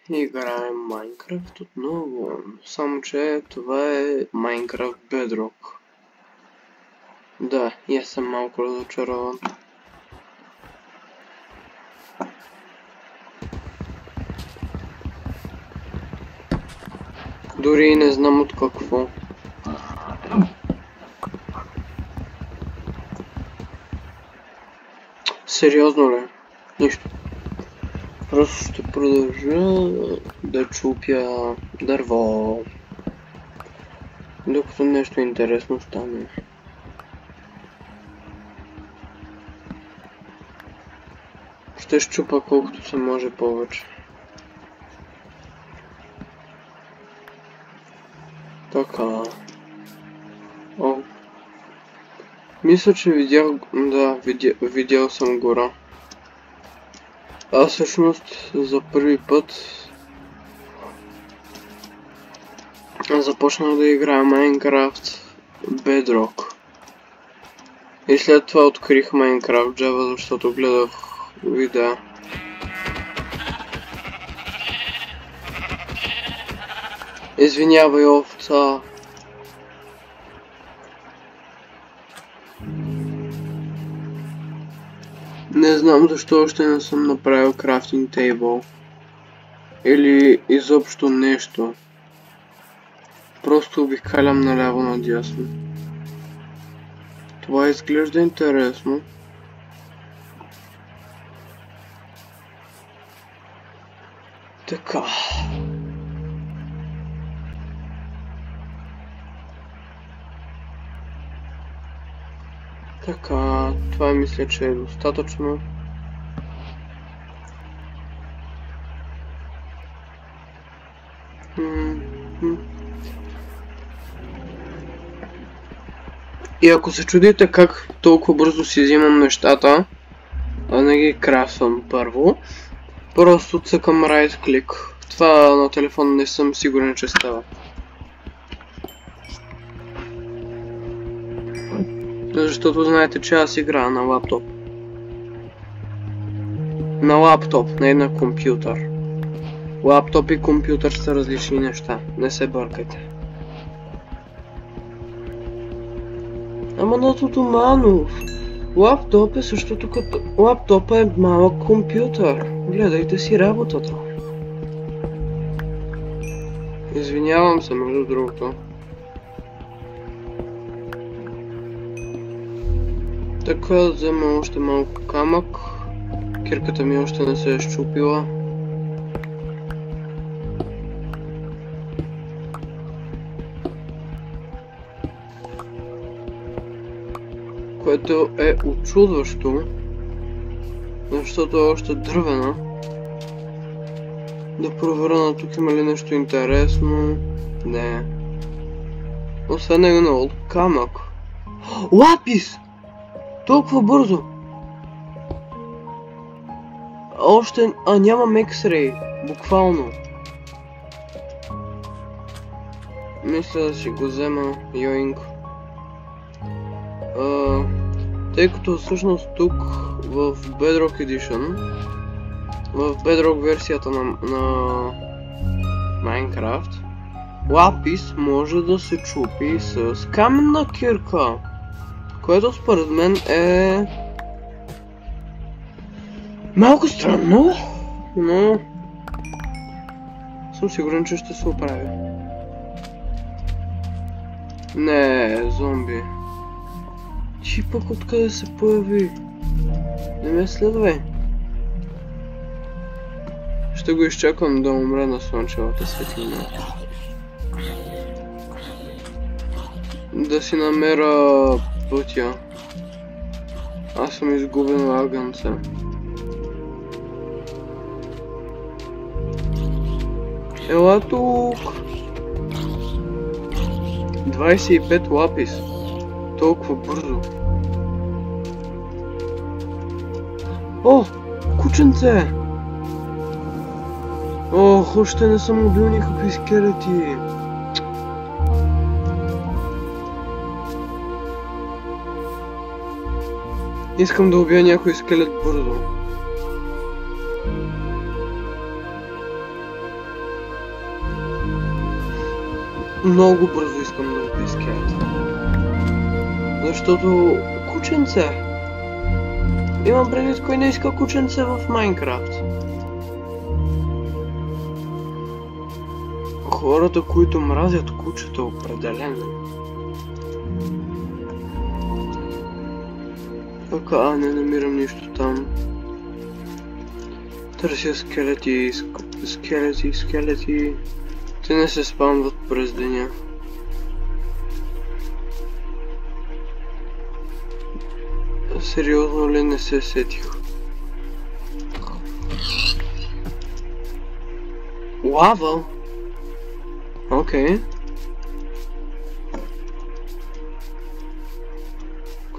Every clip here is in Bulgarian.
Играем Майнкрафт отново, само че това е Майнкрафт Bedrock. Да, и аз съм малко разочарован. Дори и не знам от какво. Сериозно ли? Нищо. Просто ще продължа да чупя дърво, докато нещо интересно стане. Ще щупа колкото се може повече. Така. О. Мисля, че видях... Да, видял съм гора. Аз всъщност за първи път започнах да играя Майнкрафт Bedrock. И след това открих Майнкрафт Java, защото гледах видеа. Извинявай, овца. Не знам защо още не съм направил крафтинг тейбъл. Или изобщо нещо. Просто обикалям наляво надясно. Това изглежда интересно. Така. Така, това мисля, че е достатъчно. И ако се чудите как толкова бързо си взимам нещата, а не ги крафтвам първо, просто цъкам right click. Това на телефона не съм сигурен, че става. Защото знаете, че аз играя на лаптоп. На лаптоп, не на компютър. Лаптоп и компютър са различни неща. Не се бъркайте. Ама на Тотоманов. Лаптоп е същото като... Лаптоп е малък компютър. Гледайте си работата. Извинявам се, между другото. Така, да взема още малко камък. Кирката ми още не се е счупила. Което е очудващо, защото е още дървена. Да проверя на тук има ли нещо интересно. Не. Освен едно камък. Лапис! Толкова бързо! Още... нямам X-Ray. Буквално. Мисля да си го взема. Йоинг. Тъй като всъщност тук в Bedrock Edition, в Bedrock версията на Minecraft, лапис може да се чупи с каменна кирка, което според мен е малко странно, но съм сигурен, че ще се оправи. Не, зомби. Ти пък откъде се появи? Не ме следвай. Ще го изчакам да умре на слънчевата светлина. Да си намеря пътя. Аз съм изгубен лагънце. Ела тук! 25 лапис. Толкова бързо. О! Кученце! Ох, още не съм убил никакви скелети. Искам да убия някой скелет бързо. Много бързо искам да убия скелет. Защото кученце. Имам предвид, кой не иска кученце в Майнкрафт. Хората, които мразят кучета, определено. Така, не намирам нищо там. Търся скелети, скелети. Те не се спамват през деня. Сериозно ли не се сетих? Лава? Окей.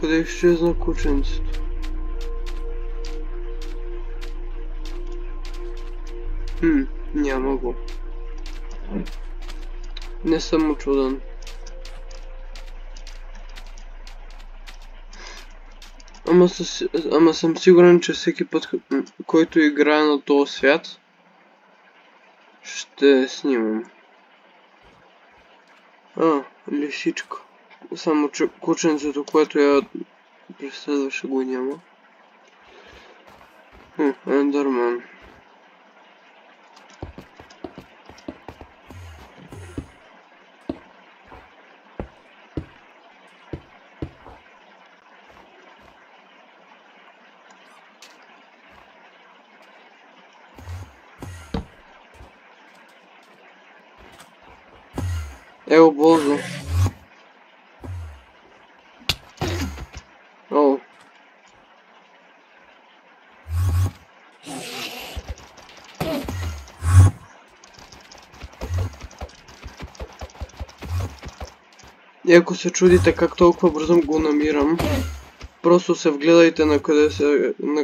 Къде изчезна кученцето? Няма го. Не съм учуден. Ама съм сигурен, че всеки път, който играе на този свят, ще снимам. Лисичка. Само че кученцето, което я преследваше, го няма. Ендърман. Ево, бозо. О. И ако се чудите как толкова бързо го намирам, просто се вгледайте на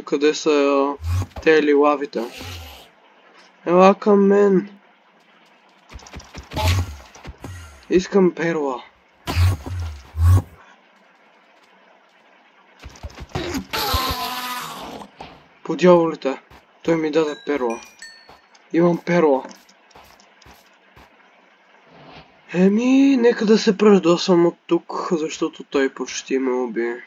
къде са тези лавите. Ела към мен. Искам перла. По дяволите, той ми даде перла. Имам перла. Нека да се пръждосвам от тук, защото той почти ме уби.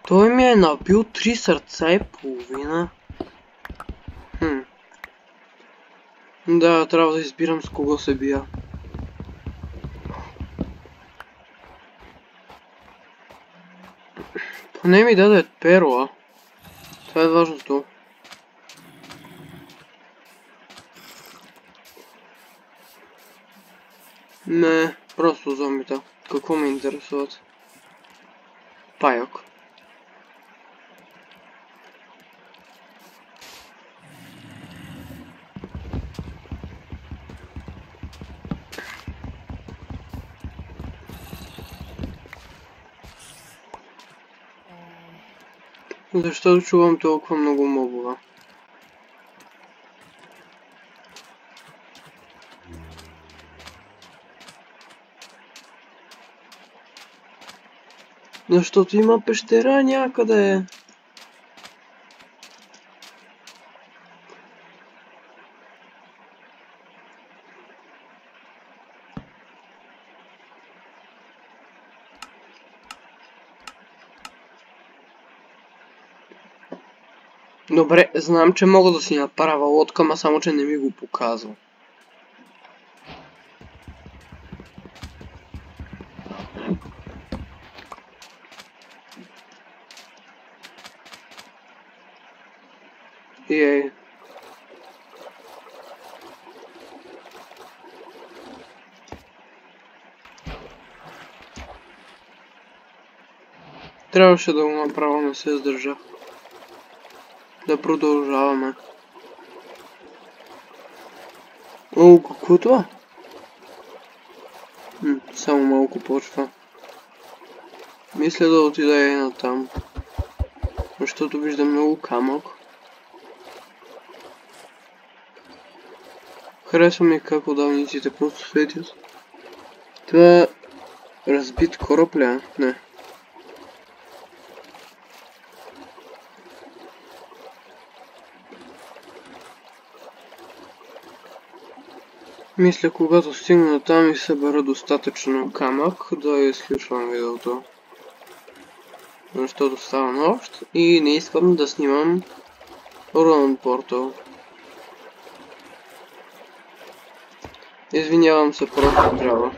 Той ми е набил 3 сърца и половина. Да, трябва да избирам с кого се бия. Поне ми даде перла. Това е важното. Не, просто зомбита. Какво ме интересуват? Паяк. Защото чувам толкова много мобове? Защото има пещера някъде. Добре, знам, че мога да си направя лодка, ма само, че не ми го показва. Ей. Трябваше да го направя, не се издържа. Да продължаваме. О, какво е това? Само малко почва. Мисля да отида и натам. Защото виждам много камък. Харесва ми как отдалниците просто светят. Това е разбит кораб ли е? Не. Мисля, когато стигна там и събера достатъчно камък, да изключвам видеото. Защото става нощ и не искам да снимам Run Portal. Извинявам се, просто трябва.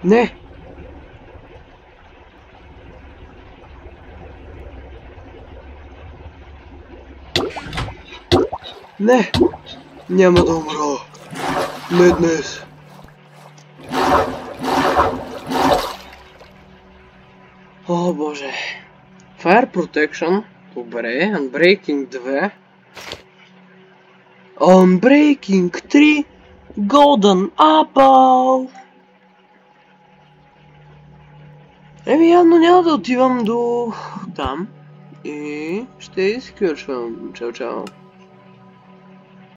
Не! Не! Няма да умра! Не днес! О, боже! Fire Protection. Добре. Unbreaking 2. Unbreaking 3. Golden Apple! Еми, явно няма да отивам до там. И ще изключвам. Чао, чао.